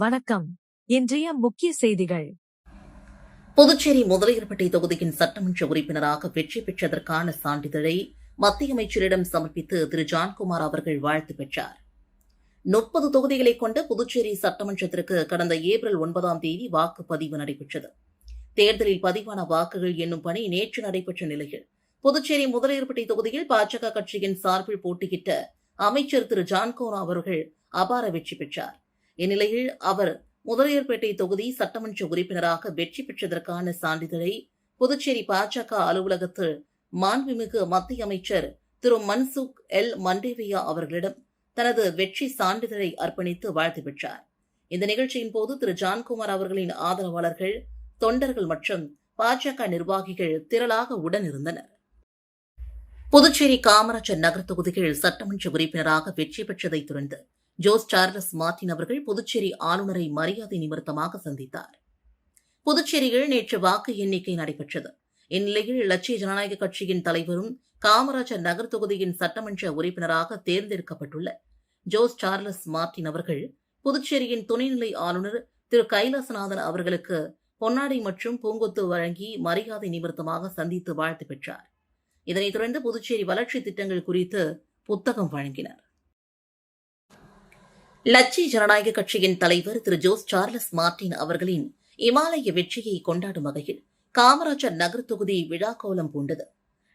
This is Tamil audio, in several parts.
வணக்கம். இன்றைய முக்கிய செய்திகள். புதுச்சேரி முதலியார்பேட்டை தொகுதியின் சட்டமன்ற உறுப்பினராக வெற்றி பெற்றதற்கான சான்றிதழை மத்திய அமைச்சரிடம் சமர்ப்பித்து திரு ஜான்குமார் அவர்கள் வாழ்த்து பெற்றார். 30 தொகுதிகளை கொண்ட புதுச்சேரி சட்டமன்றத்திற்கு கடந்த ஏப்ரல் 9ஆம் தேதி வாக்குப்பதிவு நடைபெற்றது. தேர்தலில் பதிவான வாக்குகள் எண்ணும் பணி நேற்று நடைபெற்ற நிலையில் புதுச்சேரி முதலியார்பேட்டை தொகுதியில் பாஜக கட்சியின் சார்பில் போட்டியிட்ட அமைச்சர் திரு ஜான்குமார் அவர்கள் அபார வெற்றி பெற்றார். இந்நிலையில் அவர் முதலியார்பேட்டை தொகுதி சட்டமன்ற உறுப்பினராக வெற்றி பெற்றதற்கான சான்றிதழை புதுச்சேரி பாஜக அலுவலகத்தில் மாண்புமிகு மத்திய அமைச்சர் திரு மன்சுக் எல் மண்டேவியா அவர்களிடம் தனது வெற்றி சான்றிதழை அர்ப்பணித்து வாழ்த்து பெற்றார். இந்த நிகழ்ச்சியின் போது திரு ஜான்குமார் அவர்களின் ஆதரவாளர்கள், தொண்டர்கள் மற்றும் பாஜக நிர்வாகிகள் திரளாக உடனிருந்தனர். புதுச்சேரி காமராஜர் நகர் தொகுதியில் சட்டமன்ற உறுப்பினராக வெற்றி பெற்றதைத் தொடர்ந்து ஜோஸ் சார்லஸ் மார்டின் அவர்கள் புதுச்சேரி ஆளுநரை மரியாதை நிமித்தமாக சந்தித்தார். புதுச்சேரியில் நேற்று வாக்கு எண்ணிக்கை நடைபெற்றது. இந்நிலையில் லட்சிய ஜனநாயக கட்சியின் தலைவரும் காமராஜர் நகர் தொகுதியின் சட்டமன்ற உறுப்பினராக தேர்ந்தெடுக்கப்பட்டுள்ள ஜோஸ் சார்லஸ் மார்டின் அவர்கள் புதுச்சேரியின் துணைநிலை ஆளுநர் திரு கைலாசநாதன் அவர்களுக்கு பொன்னாடை மற்றும் பூங்கொத்து வழங்கி மரியாதை நிமித்தமாக சந்தித்து வாழ்த்து பெற்றார். இதனைத் தொடர்ந்து புதுச்சேரி வளர்ச்சி திட்டங்கள் குறித்து புத்தகம் வழங்கினார். லட்சிய ஜனநாயக கட்சியின் தலைவர் திரு ஜோஸ் சார்லஸ் மார்டின் அவர்களின் இமாலய வெற்றியை கொண்டாடும் வகையில் காமராஜர் நகர் தொகுதி விழாக்கோலம் பூண்டது.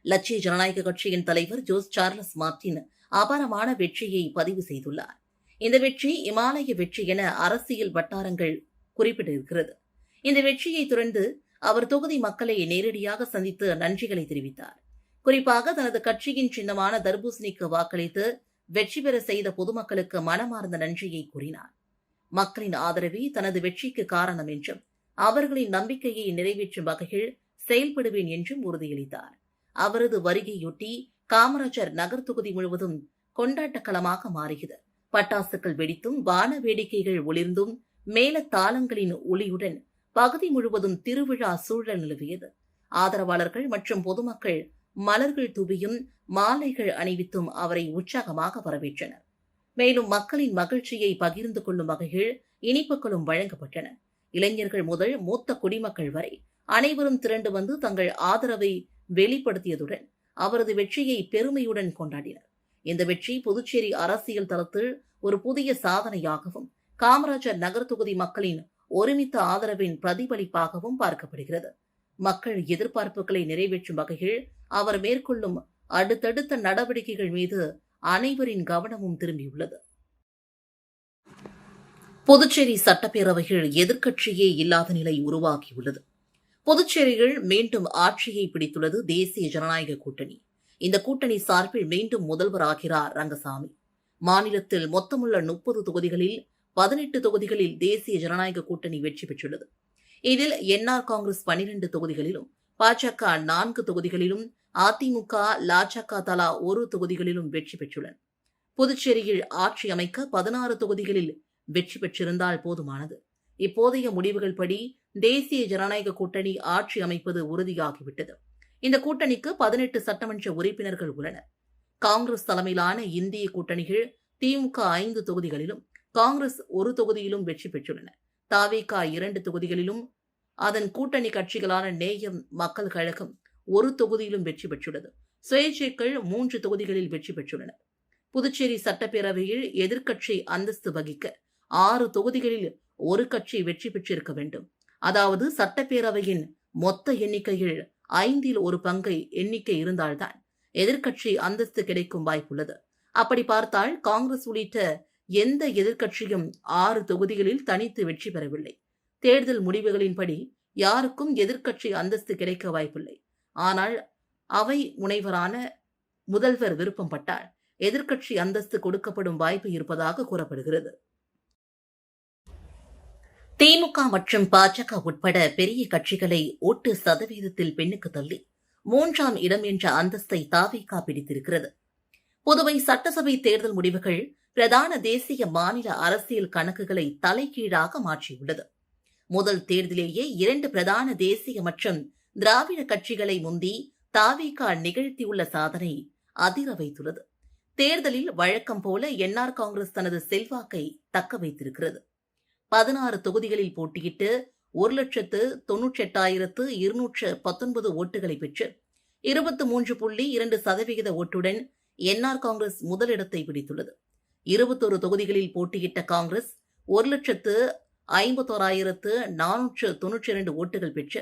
லட்சிய ஜனநாயக கட்சியின் தலைவர் ஜோஸ் சார்லஸ் மார்டின் அபாரமான வெற்றியை பதிவு செய்துள்ளார். இந்த வெற்றி இமாலய வெற்றி என அரசியல் வட்டாரங்கள் குறிப்பிட்டிருக்கிறது. இந்த வெற்றியை தொடர்ந்து அவர் தொகுதி மக்களை நேரடியாக சந்தித்து நன்றிகளை தெரிவித்தார். குறிப்பாக தனது கட்சியின் சின்னமான தர்பூசணிக்கு வாக்களித்து வெற்றி பெற செய்த பொதுமக்களுக்கு மனமார்ந்த நன்றியை கூறினார். மக்களின் ஆதரவே தனது வெற்றிக்கு காரணம் என்றும் அவர்களின் நம்பிக்கையை நிறைவேற்றும் வகையில் செயல்படுவேன் என்றும் உறுதியளித்தார். அவரது வருகையொட்டி காமராஜர் நகர் தொகுதி முழுவதும் கொண்டாட்ட களமாக மாறியது. பட்டாசுகள் வெடித்தும் வான வேடிக்கைகள் ஒளிர்ந்தும் மேளதாளங்களின் ஒளியுடன் பகுதி முழுவதும் திருவிழா சூழல் நிலவியது. ஆதரவாளர்கள் மற்றும் பொதுமக்கள் மலர்கள் தூவியும் மாலைகள் அணிவித்தும் அவரை உற்சாகமாக வரவேற்றனர். மேலும் மக்களின் மகிழ்ச்சியை பகிர்ந்து கொள்ளும் வகையில் இனிப்புகளும் வழங்கப்பட்டன. இளைஞர்கள் முதல் மூத்த குடிமக்கள் வரை அனைவரும் திரண்டு வந்து தங்கள் ஆதரவை வெளிப்படுத்தியதுடன் அவரது வெற்றியை பெருமையுடன் கொண்டாடினர். இந்த வெற்றி புதுச்சேரி அரசியல் தளத்தில் ஒரு புதிய சாதனையாகவும் காமராஜர் நகர் தொகுதி மக்களின் ஒருமித்த ஆதரவின் பிரதிபலிப்பாகவும் பார்க்கப்படுகிறது. மக்கள் எதிர்பார்ப்புகளை நிறைவேற்றும் வகையில் அவர் மேற்கொள்ளும் அடுத்தடுத்த நடவடிக்கைகள் மீது அனைவரின் கவனமும் திரும்பியுள்ளது. புதுச்சேரி சட்டப்பேரவையில் எதிர்க்கட்சியே இல்லாத நிலை உருவாகியுள்ளது. புதுச்சேரியில் மீண்டும் ஆட்சியை பிடித்துள்ளது தேசிய ஜனநாயக கூட்டணி. இந்த கூட்டணி சார்பில் மீண்டும் முதல்வராகிறார் ரங்கசாமி. மாநிலத்தில் மொத்தமுள்ள 30 தொகுதிகளில் 18 தொகுதிகளில் தேசிய ஜனநாயக கூட்டணி வெற்றி பெற்றுள்ளது. இதில் என்ஆர் காங்கிரஸ் 12 தொகுதிகளிலும், பாஜக 4 தொகுதிகளிலும், அதிமுக, லாஜக தலா 1 தொகுதிகளிலும் வெற்றி பெற்றுள்ளன. புதுச்சேரியில் ஆட்சி அமைக்க 16 தொகுதிகளில் வெற்றி பெற்றிருந்தால் போதுமானது. இப்போதைய முடிவுகள் படி தேசிய ஜனநாயக கூட்டணி ஆட்சி அமைப்பது உறுதியாகிவிட்டது. இந்த கூட்டணிக்கு 18 சட்டமன்ற உறுப்பினர்கள் உள்ளனர். காங்கிரஸ் தலைமையிலான இந்திய கூட்டணிகள் திமுக 5 தொகுதிகளிலும், காங்கிரஸ் 1 தொகுதியிலும் வெற்றி பெற்றுள்ளன. தவிக 2 தொகுதிகளிலும், அதன் கூட்டணி கட்சிகளான நேயம் மக்கள் கழகம் 1 தொகுதியிலும் வெற்றி பெற்றுள்ளது. சுயேட்சைகள் 3 தொகுதிகளில் வெற்றி பெற்றுள்ளனர். புதுச்சேரி சட்டப்பேரவையில் எதிர்க்கட்சி அந்தஸ்து வகிக்க 6 தொகுதிகளில் ஒரு கட்சி வெற்றி பெற்றிருக்க வேண்டும். அதாவது சட்டப்பேரவையின் மொத்த எண்ணிக்கையில் 5 1 பங்கை எண்ணிக்கை இருந்தால்தான் எதிர்க்கட்சி அந்தஸ்து கிடைக்கும் வாய்ப்புள்ளது. அப்படி பார்த்தால் காங்கிரஸ் உள்ளிட்ட எந்த எதிர்க்கட்சியும் 6 தொகுதிகளில் தனித்து வெற்றி பெறவில்லை. தேர்தல் முடிவுகளின்படி யாருக்கும் எதிர்க்கட்சி அந்தஸ்து கிடைக்க வாய்ப்பில்லை. ஆனால் அவை முனைவரான முதல்வர் விருப்பப்பட்டால் எதிர்க்கட்சி அந்தஸ்து கொடுக்கப்படும் வாய்ப்பு இருப்பதாக கூறப்படுகிறது. திமுக மற்றும் பாஜக உட்பட பெரிய கட்சிகளை ஓட்டு சதவீதத்தில் பெண்ணுக்கு தள்ளி 3ஆம் இடம் என்ற அந்தஸ்தை தவிக பிடித்திருக்கிறது. புதுவை சட்டசபை தேர்தல் முடிவுகள் பிரதான தேசிய மாநில அரசியல் கணக்குகளை தலைகீழாக மாற்றியுள்ளது. முதல் தேர்தலேயே 2 பிரதான தேசிய மற்றும் திராவிட கட்சிகளை முந்தி தவிக நிகழ்த்தியுள்ள சாதனை அதிர வைத்துள்ளது. தேர்தலில் வழக்கம் போல என்ஆர் காங்கிரஸ் தனது செல்வாக்கை தக்க வைத்திருக்கிறது. 16 தொகுதிகளில் போட்டியிட்டு 1,98,219 ஓட்டுகளை பெற்று 23.2% ஓட்டுடன் என்ஆர் காங்கிரஸ் முதலிடத்தை பிடித்துள்ளது. 21 தொகுதிகளில் போட்டியிட்ட காங்கிரஸ் 1,51,492 ஓட்டுகள் பெற்று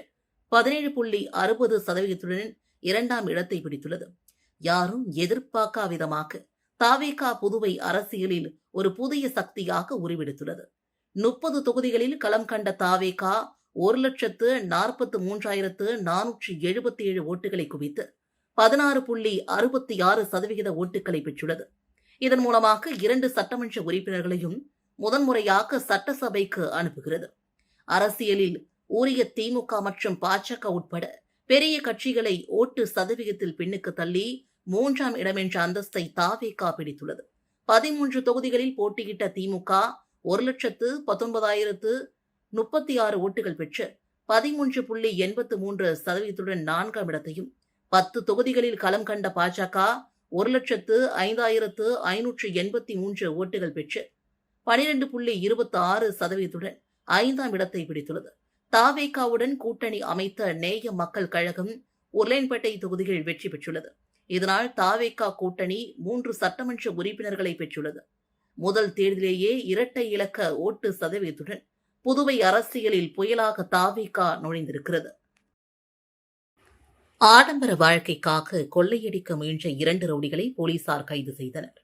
17.60% இரண்டாம் இடத்தை பிடித்துள்ளது. யாரும் எதிர்பார்க்காத விதமாக தாவேகா புதுவை அரசியலில் ஒரு புதிய சக்தியாக உருவெடுத்துள்ளது. 30 தொகுதிகளில் களம் கண்ட தாவேகா 1,43,477 ஓட்டுகளை குவித்து 16.66% ஓட்டுகளை பெற்றுள்ளது. இதன் மூலமாக 2 சட்டமன்ற உறுப்பினர்களையும் முதன்முறையாக சட்டசபைக்கு அனுப்புகிறது. அரசியலில் ஊறிய திமுக மற்றும் பாஜக உட்பட பெரிய கட்சிகளை ஓட்டு சதவீதத்தில் பின்னுக்கு தள்ளி 3ஆம் இடம் என்ற அந்தஸ்தை தாவேகா பிடித்துள்ளது. 13 தொகுதிகளில் போட்டியிட்ட திமுக 1,19,036 ஓட்டுகள் பெற்று 13.83% 4ஆம் இடத்தையும், 10 தொகுதிகளில் களம் கண்ட பாஜக 1,05,583 ஓட்டுகள் பெற்று 12.26% 5ஆம் இடத்தை பிடித்துள்ளது. தாவேகாவுடன் கூட்டணி அமைத்த நேய மக்கள் கழகம் உருளையன்பேட்டை தொகுதியில் வெற்றி பெற்றுள்ளது. இதனால் தாவேகா கூட்டணி 3 சட்டமன்ற உறுப்பினர்களை பெற்றுள்ளது. முதல் தேர்தலிலேயே இரட்டை இலக்க ஓட்டு சதவீதத்துடன் புதுவை அரசியலில் புயலாக தாவேகா நுழைந்திருக்கிறது. ஆடம்பர வாழ்க்கைக்காக கொள்ளையடிக்க முயன்ற 2 ரவுடிகளை போலீசார் கைது செய்தனர்.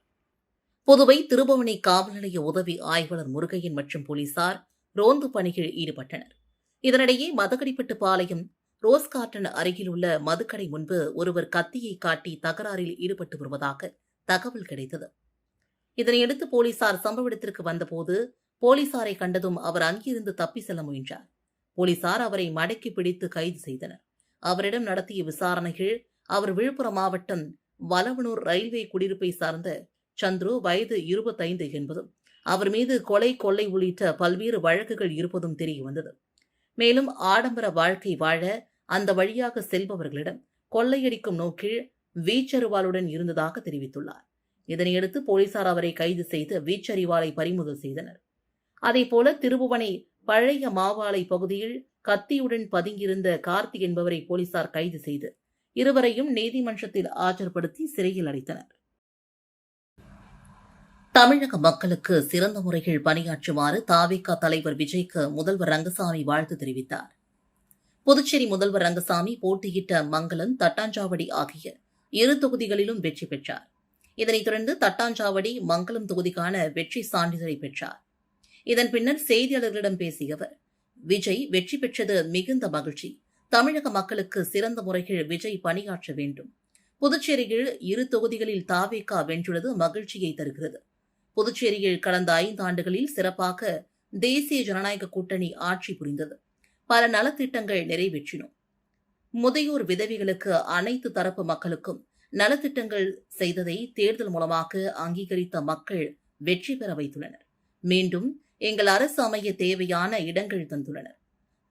புதுவை திருபுவனை காவல் நிலைய உதவி ஆய்வாளர் முருகையன் மற்றும் போலீசார் ரோந்து பணியில் ஈடுபட்டனர். இதனிடையே மதகடிப்பட்டு பாளையம் ரோஸ் கார்டன் அருகில் உள்ள மதுக்கடை முன்பு ஒருவர் கத்தியை காட்டி தகராறில் ஈடுபட்டு வருவதாக தகவல் கிடைத்தது. இதனையடுத்து போலீசார் சம்பவ இடத்திற்கு வந்தபோது போலீசாரை கண்டதும் அவர் அங்கிருந்து தப்பி செல்ல முயன்றார். போலீசார் அவரை மடக்கி பிடித்து கைது செய்தனர். அவரிடம் நடத்திய விசாரணைகள் அவர் விழுப்புரம் மாவட்டம் வலவனூர் ரயில்வே குடியிருப்பை சார்ந்த சந்துரு, வயது 25 என்பதும் அவர் மீது கொலை, கொள்ளை உள்ளிட்ட பல்வேறு வழக்குகள் இருப்பதும் தெரியவந்தது. மேலும் ஆடம்பர வாழ்க்கை வாழ அந்த வழியாக செல்பவர்களிடம் கொள்ளையடிக்கும் நோக்கில் வீச்சறிவாளுடன் இருந்ததாக தெரிவித்துள்ளார். இதனையடுத்து போலீசார் அவரை கைது செய்து வீச்சறிவாளை பறிமுதல் செய்தனர். அதேபோல திருபுவனை பழைய மாவாலை பகுதியில் கத்தியுடன் பதுங்கியிருந்த கார்த்தி என்பவரை போலீசார் கைது செய்து இருவரையும் நீதிமன்றத்தில் ஆஜர்படுத்தி சிறையில் அடைத்தனர். தமிழக மக்களுக்கு சிறந்த முறையில் பணியாற்றுமாறு தாவேகா தலைவர் விஜய்க்கு முதல்வர் ரங்கசாமி வாழ்த்து தெரிவித்தார். புதுச்சேரி முதல்வர் ரங்கசாமி போட்டியிட்ட மங்கலம், தட்டாஞ்சாவடி ஆகிய 2 தொகுதிகளிலும் வெற்றி பெற்றார். இதனைத் தொடர்ந்து தட்டாஞ்சாவடி, மங்கலம் தொகுதிக்கான வெற்றி சான்றிதழை பெற்றார். இதன் பின்னர் செய்தியாளர்களிடம் பேசிய அவர், விஜய் வெற்றி பெற்றது மிகுந்த மகிழ்ச்சி. தமிழக மக்களுக்கு சிறந்த முறையில் விஜய் பணியாற்ற வேண்டும். புதுச்சேரியில் 2 தொகுதிகளில் தாவேகா வென்றுள்ளது மகிழ்ச்சியை தருகிறது. புதுச்சேரியில் கடந்த 5 ஆண்டுகளில் சிறப்பாக தேசிய ஜனநாயக கூட்டணி ஆட்சி புரிந்தது. பல நலத்திட்டங்கள் நிறைவேற்றினோம். முதியோர் விதவிகளுக்கு அனைத்து தரப்பு மக்களுக்கும் நலத்திட்டங்கள் செய்ததை தேர்தல் மூலமாக அங்கீகரித்த மக்கள் வெற்றி பெற வைத்துள்ளனர். மீண்டும் எங்கள் அரசு அமைய தேவையான இடங்கள் தந்துள்ளனர்.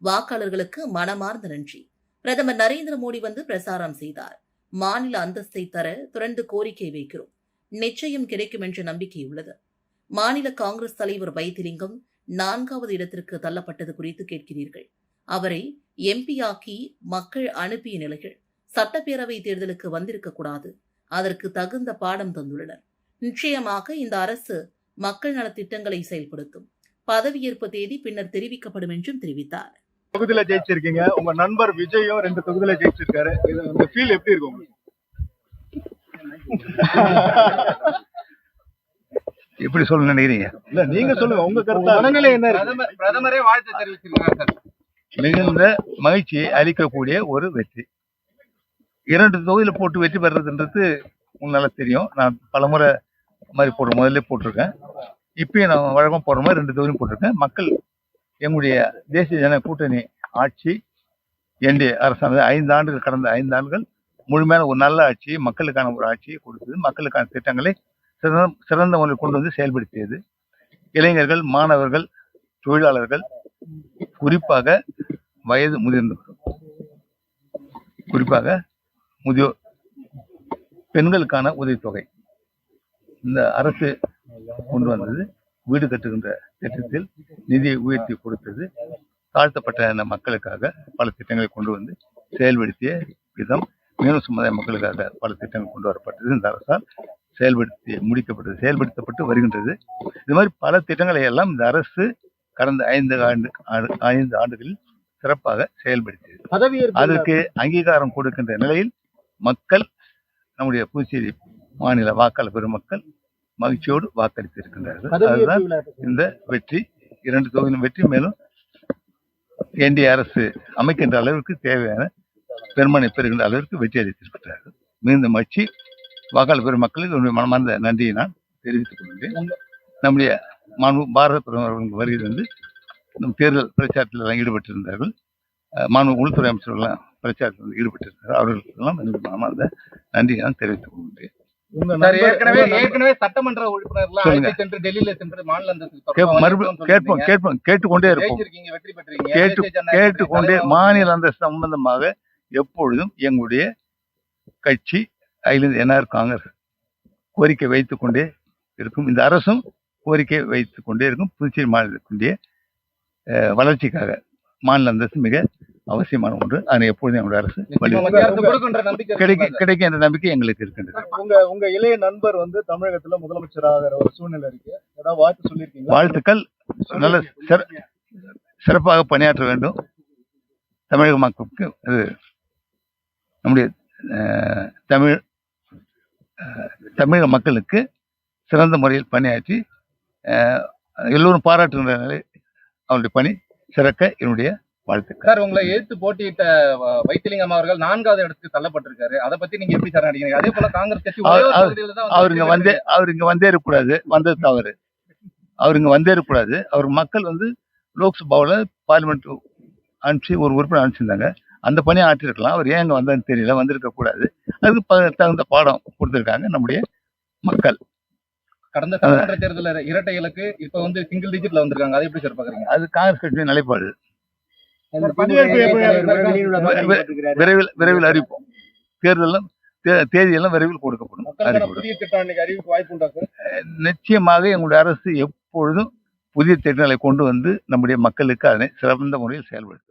வாக்காளர்களுக்கு மனமார்ந்த நன்றி. பிரதமர் நரேந்திர மோடி வந்து பிரசாரம் செய்தார். மாநில அந்தஸ்தை தர தொடர்ந்து கோரிக்கை வைக்கிறோம். நிச்சயம் கிடைக்கும் என்ற நம்பிக்கை உள்ளது. மாநில காங்கிரஸ் தலைவர் வைத்திலிங்கம் 4வது இடத்திற்கு தள்ளப்பட்டது குறித்து கேட்கிறீர்கள். அவரை எம்பியாக்கி மக்கள் அனுப்பிய நிலையில் சட்டப்பேரவை தேர்தலுக்கு வந்திருக்கக்கூடாது. அதற்கு தகுந்த பாடம் தந்துள்ளனர். நிச்சயமாக இந்த அரசு மக்கள் நலத்திட்டங்களை செயல்படுத்தும். பதவியேற்பு தேதி பின்னர் தெரிவிக்கப்படும் என்றும் தெரிவித்தார். தொகுதியில ஜெயிச்சிருக்கீங்க. உங்க நண்பர் விஜயும் 2 தொகுதியில ஜெயிச்சிருக்காரு. இந்த ஃபீல் எப்படி இருக்கும்? எப்படி சொல்ல நினைக்கிறீங்க? இல்ல நீங்க சொல்லுங்க, உங்க கருத்து மனநிலை என்ன இருக்கு? பிரதமரே வாழ்த்து தெரிவிச்சிருக்காங்க சார். மிகுந்த மகிழ்ச்சியை அளிக்கக்கூடிய ஒரு வெற்றி. 2 தொகுதியில போட்டு வெற்றி பெறதுன்றது உங்களுக்கு நல்லா தெரியும். நான் பலமுறை மாதிரி முதல்ல போட்டிருக்கேன். இப்பயும் நான் வழக்கம் போடுற மாதிரி 2 தொகுதியும் போட்டிருக்கேன். மக்கள் எங்களுடைய தேசிய ஜனநாயக கூட்டணி ஆட்சி, என்டிஏ அரசானது 5 ஆண்டுகள், கடந்த 5 ஆண்டுகள் முழுமையான ஒரு நல்ல ஆட்சி, மக்களுக்கான ஒரு ஆட்சியை கொடுத்தது. மக்களுக்கான திட்டங்களை சிறந்த முறையில் கொண்டு வந்து செயல்படுத்தியது. இளைஞர்கள், மாணவர்கள், தொழிலாளர்கள், குறிப்பாக வயது முதிர்ந்தவர்கள், குறிப்பாக முதியோர், பெண்களுக்கான உதவித்தொகை இந்த அரசு கொண்டு வந்தது. வீடு கட்டுகின்ற திட்டத்தில் நிதியை உயர்த்தி கொடுத்தது. தாழ்த்தப்பட்ட அந்த மக்களுக்காக பல திட்டங்களை கொண்டு வந்து செயல்படுத்திய விதம், மீனவ சமுதாய மக்களுக்காக பல திட்டங்கள் கொண்டு வரப்பட்டது. இந்த அரசால் செயல்படுத்தப்பட்டு வருகின்றது. இது மாதிரி பல திட்டங்களை எல்லாம் இந்த அரசு கடந்த 5 ஆண்டுகளில் சிறப்பாக செயல்படுத்தியது. அதற்கு அங்கீகாரம் கொடுக்கின்ற நிலையில் மக்கள், நம்முடைய புதுச்சேரி மாநில வாக்காளர் பெருமக்கள் மகிழ்ச்சியோடு வாக்களித்திருக்கின்றார்கள். அதுதான் இந்த வெற்றி. 2 தொகுதியிலும் வெற்றி. மேலும் என்டிஏ அரசு அமைக்கின்ற அளவிற்கு தேவையான பெருமனை பெறுகின்ற அளவிற்கு வெற்றி அளித்திருக்கிறார்கள். மீண்டும் மகிழ்ச்சி. வாக்காளர் பெருமக்களுக்கு என்னுடைய மனமார்ந்த நன்றியை நான் தெரிவித்துக் கொள்கிறேன். நம்முடைய பாரத பிரதமர் வருகை வந்து நம் தேர்தல் பிரச்சாரத்தில் ஈடுபட்டிருந்தார்கள். உள்துறை அமைச்சர்கள் பிரச்சாரத்தில் ஈடுபட்டிருந்தார்கள். அவர்களுக்கெல்லாம் என்னுடைய மனமார்ந்த நன்றியை நான் தெரிவித்துக் கொள்கிறேன். ஏற்கனவே சட்டமன்ற உறுப்பினர்கள் டெல்லியில சென்று மாநில கேட்டுக்கொண்டே இருப்போம். கேட்டுக்கொண்டே மாநில அந்தஸ்து சம்பந்தமாக எப்பொழுதும் எங்களுடைய கட்சி அகில என்ஆர் காங்கிரஸ் கோரிக்கை வைத்துக் கொண்டே இருக்கும். இந்த அரசும் கோரிக்கை வைத்துக் கொண்டே இருக்கும். புதுச்சேரி மாநிலத்தினுடைய வளர்ச்சிக்காக மாநில அந்தஸ்து மிக அவசியமான ஒன்று. அதனை எப்பொழுதும் எங்களுடைய அரசு கிடைக்கும் என்ற நம்பிக்கை எங்களுக்கு இருக்கின்றது. உங்க இளைய நண்பர் வந்து தமிழகத்துல முதலமைச்சராகிற ஒரு சூழ்நிலை இருக்கு. ஏதாவது வாழ்த்து சொல்லியிருக்கீங்க? வாழ்த்துக்கள். நல்ல சிறப்பாக பணியாற்ற வேண்டும். தமிழக மக்களுக்கு நம்முடைய தமிழக மக்களுக்கு சிறந்த முறையில் பணியாற்றி எல்லோரும் பாராட்டுகின்ற நிலை அவருடைய பணி சிறக்க என்னுடைய வாழ்த்துக்கள். சார், உங்களை எதிர்த்து போட்டியிட்ட வைத்திலிங்கம் அவர்கள் 4வது இடத்துக்கு தள்ளப்பட்டிருக்காரு. அதை பத்தி நீங்க எப்படி சார் நினைக்கிறீங்க? அதே போல காங்கிரஸ் கட்சி அவர் இங்க வந்தே இருக்கக்கூடாது. வந்தது தவறு. அவர் இங்க வந்தே இருக்கக்கூடாது. அவர் மக்கள் வந்து லோக்சபாவில் பார்லிமெண்ட் அனுப்பிச்சு ஒரு உறுப்பினர் அனுப்பிச்சிருந்தாங்க. அந்த பணியை ஆற்றிருக்கலாம். அவர் ஏன் இங்க வந்ததுன்னு தெரியல. வந்திருக்க கூடாது. அதுக்கு தகுந்த பாடம் கொடுத்திருக்காங்க நம்முடைய மக்கள். கடந்த சட்டமன்ற தேர்தலில் இரட்டை இலக்கு, இப்ப வந்து சிங்கிள் டிஜிட்ல வந்திருக்காங்க. அதை எப்படி சார் பாக்குறீங்க? அது காங்கிரஸ் கட்சியின் நிலைப்பாடு. விரைவில் அறிவிப்போம். தேதியெல்லாம் விரைவில் கொடுக்கப்படும். நிச்சயமாக எங்களுடைய அரசு எப்பொழுதும் புதிய திட்டங்களை கொண்டு வந்து நம்முடைய மக்களுக்கு அதனை சிறந்த முறையில் செயல்படுத்தும்.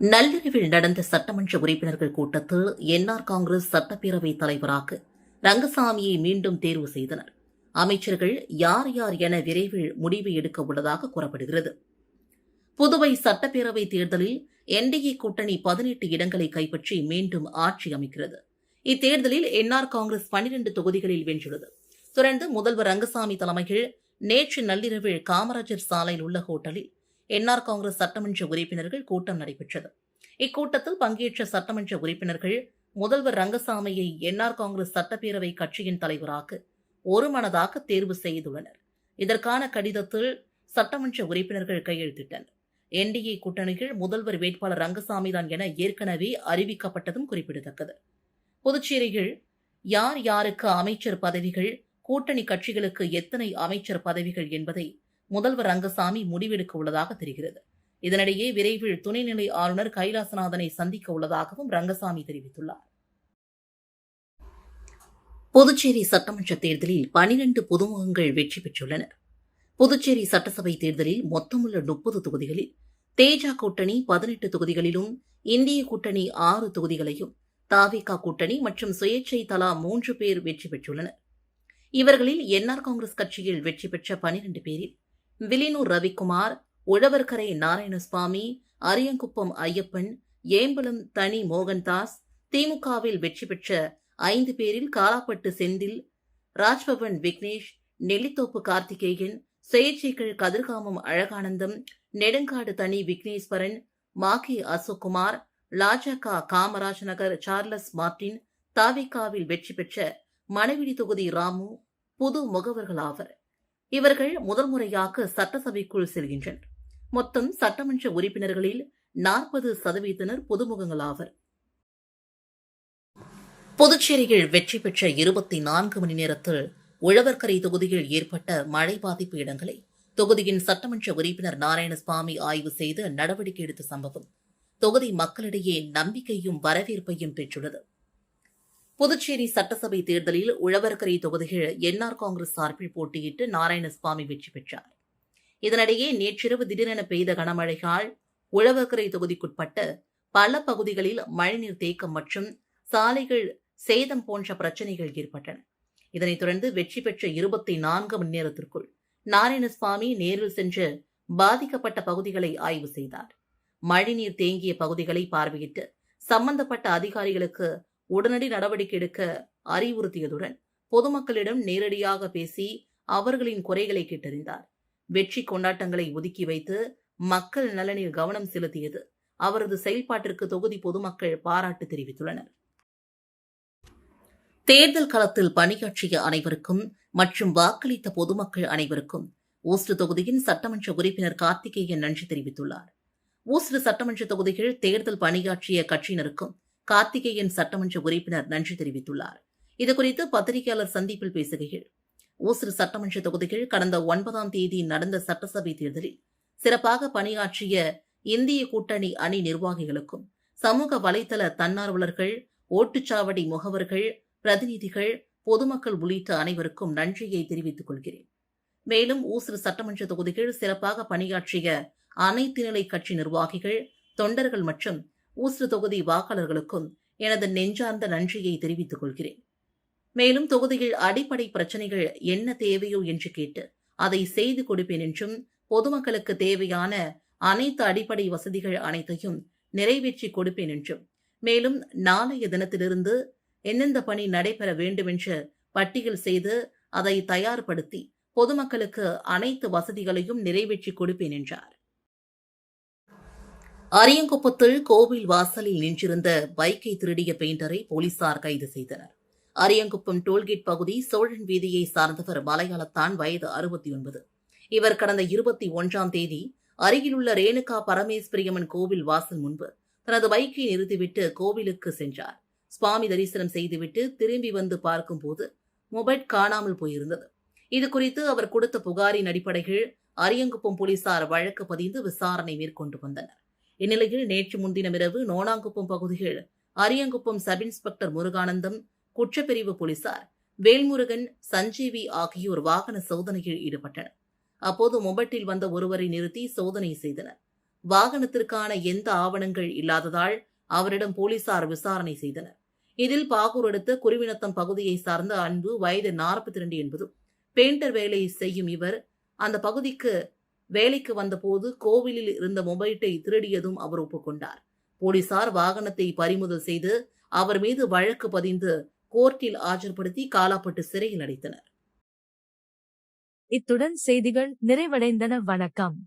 நள்ளிரவில் நடந்த சட்டமன்ற உறுப்பினர்கள் கூட்டத்தில் என்ஆர் காங்கிரஸ் சட்டப்பேரவை தலைவராக ரங்கசாமியை மீண்டும் தேர்வு செய்தனர். அமைச்சர்கள் யார் யார் என விரைவில் முடிவு எடுக்க உள்ளதாக கூறப்படுகிறது. புதுவை சட்டப்பேரவை தேர்தலில் என்டிஏ கூட்டணி 18 இடங்களை கைப்பற்றி மீண்டும் ஆட்சி அமைக்கிறது. இத்தேர்தலில் என்ஆர் காங்கிரஸ் 12 தொகுதிகளில் வென்றுள்ளது. தொடர்ந்து முதல்வர் ரங்கசாமி தலைமையில் நேற்று நள்ளிரவில் காமராஜர் சாலையில் உள்ள ஹோட்டலில் என்ஆர் காங்கிரஸ் சட்டமன்ற உறுப்பினர்கள் கூட்டம் நடைபெற்றது. இக்கூட்டத்தில் பங்கேற்ற சட்டமன்ற உறுப்பினர்கள் முதல்வர் ரங்கசாமியை என்ஆர் காங்கிரஸ் சட்டப்பேரவை கட்சியின் தலைவராக ஒருமனதாக தேர்வு செய்துள்ளனர். இதற்கான கடிதத்தில் சட்டமன்ற உறுப்பினர்கள் கையெழுத்திட்டனர். என்டிஏ கூட்டணியில் முதல்வர் வேட்பாளர் ரங்கசாமி தான் என ஏற்கனவே அறிவிக்கப்பட்டதும் குறிப்பிடத்தக்கது. புதுச்சேரியில் யார் யாருக்கு அமைச்சர் பதவிகள், கூட்டணி கட்சிகளுக்கு எத்தனை அமைச்சர் பதவிகள் என்பதை முதல்வர் ரங்கசாமி முடிவெடுக்க உள்ளதாக தெரிகிறது. இதனிடையே விரைவில் துணைநிலை ஆளுநர் கைலாசநாதனை சந்திக்க உள்ளதாகவும் ரங்கசாமி தெரிவித்துள்ளார். புதுச்சேரி சட்டமன்ற தேர்தலில் 12 புதுமுகங்கள் வெற்றி பெற்றுள்ளனர். புதுச்சேரி சட்டசபை தேர்தலில் மொத்தமுள்ள 30 தொகுதிகளில் தேஜா கூட்டணி 18 தொகுதிகளிலும், இந்திய கூட்டணி 6 தொகுதிகளையும், தாவேகா கூட்டணி மற்றும் சுயேட்சை தலா 3 பேர் வெற்றி பெற்றுள்ளனர். இவர்களில் என்ஆர் காங்கிரஸ் கட்சியில் வெற்றி பெற்ற 12 பேரில் வில்லியனூர் ரவிக்குமார், உழவர்கரை நாராயணசுவாமி, அரியங்குப்பம் ஐயப்பன், ஏம்பலம் தனி மோகன்தாஸ், திமுகவில் வெற்றி பெற்ற 5 பேரில் காலாப்பட்டு செந்தில், ராஜ்பவன் விக்னேஷ், நெல்லித்தோப்பு கார்த்திகேயன், சுயேட்சைகள் கதிர்காமம் அழகானந்தம், நெடுங்காடு தனி விக்னேஸ்வரன், மாகே அசோக்குமார், லாஜக காமராஜ் நகர் சார்லஸ் மார்டின், தாவேகாவில் வெற்றி பெற்ற மணவிடி தொகுதி ராமு புது முகவர்கள் ஆவர். இவர்கள் முதல் முறையாக சட்டசபைக்குள் செல்கின்றனர். மொத்தம் சட்டமன்ற உறுப்பினர்களில் 40% புதுமுகங்கள் ஆவர். புதுச்சேரியில் வெற்றி பெற்ற 24 மணி நேரத்தில் உழவர்கரை தொகுதியில் ஏற்பட்ட மழை பாதிப்பு இடங்களை தொகுதியின் சட்டமன்ற உறுப்பினர் நாராயணசுவாமி ஆய்வு செய்து நடவடிக்கை எடுத்த சம்பவம் தொகுதி மக்களிடையே நம்பிக்கையும் வரவேற்பையும் பெற்றுள்ளது. புதுச்சேரி சட்டசபை தேர்தலில் உழவர்கரை தொகுதியில் என்ஆர் காங்கிரஸ் சார்பில் போட்டியிட்டு நாராயணசுவாமி வெற்றி பெற்றார். இதனிடையே நேற்றிரவு திடீரென பெய்த கனமழையால் உழவர்கரை தொகுதிக்குட்பட்ட பல பகுதிகளில் மழைநீர் தேக்கம் மற்றும் சாலைகள் சேதம் போன்ற பிரச்சினைகள் ஏற்பட்டன. இதனைத் தொடர்ந்து வெற்றி பெற்ற 24 மணி நேரத்திற்குள் நாராயணசுவாமி நேரில் சென்று பாதிக்கப்பட்ட பகுதிகளை ஆய்வு செய்தார். மழைநீர் தேங்கிய பகுதிகளை பார்வையிட்டு சம்பந்தப்பட்ட அதிகாரிகளுக்கு உடனடி நடவடிக்கை எடுக்க அறிவுறுத்தியதுடன் பொதுமக்களிடம் நேரடியாக பேசி அவர்களின் குறைகளை கேட்டறிந்தார். வெற்றி கொண்டாட்டங்களை ஒதுக்கி வைத்து மக்கள் நலனில் கவனம் செலுத்தியது அவரது செயல்பாட்டிற்கு தொகுதி பொதுமக்கள் பாராட்டு தெரிவித்துள்ளனர். தேர்தல் களத்தில் பணியாற்றிய அனைவருக்கும் மற்றும் வாக்களித்த பொதுமக்கள் அனைவருக்கும் ஊஸ்டு தொகுதியின் சட்டமன்ற உறுப்பினர் கார்த்திகேயன் நன்றி தெரிவித்துள்ளார். ஊஸ்டு சட்டமன்ற தொகுதியில் தேர்தல் பணியாற்றிய கட்சியினருக்கும் கார்த்திகேயன் சட்டமன்ற உறுப்பினர் நன்றி தெரிவித்துள்ளார். இதுகுறித்து பத்திரிகையாளர் சந்திப்பில் பேசுகையில், ஊஸ்டு சட்டமன்ற தொகுதியில் கடந்த 9ஆம் தேதி நடந்த சட்டசபை தேர்தலில் சிறப்பாக பணியாற்றிய இந்திய கூட்டணி அணி நிர்வாகிகளுக்கும் சமூக வலைதள தன்னார்வலர்கள், ஓட்டுச்சாவடி முகவர்கள், பிரதிநிதிகள், பொதுமக்கள் உள்ளிட்ட அனைவருக்கும் நன்றியை தெரிவித்துக் கொள்கிறேன். மேலும் ஊஸ்டு சட்டமன்ற தொகுதியில் சிறப்பாக பணியாற்றிய அனைத்து நிலை கட்சி நிர்வாகிகள், தொண்டர்கள் மற்றும் ஊஸ்டு தொகுதி வாக்காளர்களுக்கும் எனது நெஞ்சார்ந்த நன்றியை தெரிவித்துக் கொள்கிறேன். மேலும் தொகுதியில் அடிப்படை பிரச்சினைகள் என்ன தேவையோ என்று கேட்டு அதை செய்து கொடுப்பேன் என்றும் பொதுமக்களுக்கு தேவையான அனைத்து அடிப்படை வசதிகள் அனைத்தையும் நிறைவேற்றி கொடுப்பேன் என்றும், மேலும் நாளைய தினத்திலிருந்து எந்தெந்த பணி நடைபெற வேண்டுமென்று பட்டியல் செய்து அதை தயார்படுத்தி பொதுமக்களுக்கு அனைத்து வசதிகளையும் நிறைவேற்றி கொடுப்பேன் என்றார். அரியங்குப்பத்தில் கோவில் வாசலில் நின்றிருந்த பைக்கை திருடிய பெயிண்டரை போலீசார் கைது செய்தனர். அரியங்குப்பம் டோல்கேட் பகுதி சோழன் வீதியை சார்ந்தவர் மலையாளத்தான், வயது 69. இவர் கடந்த 21ஆம் தேதி அருகிலுள்ள ரேணுகா பரமேஸ்வரியம்மன் கோவில் வாசல் முன்பு தனது பைக்கை நிறுத்திவிட்டு கோவிலுக்கு சென்றார். சுவாமி தரிசனம் செய்துவிட்டு திரும்பி வந்து பார்க்கும்போது மொபைல் காணாமல் போயிருந்தது. இதுகுறித்து அவர் கொடுத்த புகாரின் அடிப்படையில் அரியங்குப்பம் போலீசார் வழக்கு பதிந்து விசாரணை மேற்கொண்டு வந்தனர். இந்நிலையில் நேற்று முன்தினம் இரவு நோனாங்குப்பம் பகுதியில் அரியங்குப்பம் சப் இன்ஸ்பெக்டர் முருகானந்தம், குற்றப்பிரிவு போலீசார் வேல்முருகன், சஞ்சீவி ஆகியோர் வாகன சோதனையில் ஈடுபட்டனர். அப்போது மொபட்டில் வந்த ஒருவரை நிறுத்தி சோதனை செய்தனர். வாகனத்திற்கான எந்த ஆவணங்கள் இல்லாததால் அவரிடம் போலீசார் விசாரணை செய்தனர். இதில் பாகூர் அடுத்த குருவினத்தம் பகுதியை சார்ந்த அன்பு, வயது 42 என்பதும் பெயிண்டர் வேலை செய்யும் இவர் அந்த பகுதிக்கு வேலைக்கு வந்தபோது கோவிலில் இருந்த மொபைலை திருடியதும் அவர் ஒப்புக்கொண்டார். போலீசார் வாகனத்தை பறிமுதல் செய்து அவர் மீது வழக்கு பதிந்து கோர்ட்டில் ஆஜர்படுத்தி காலாப்பட்டு சிறையில் அடைத்தனர். இத்துடன் செய்திகள் நிறைவடைந்தன. வணக்கம்.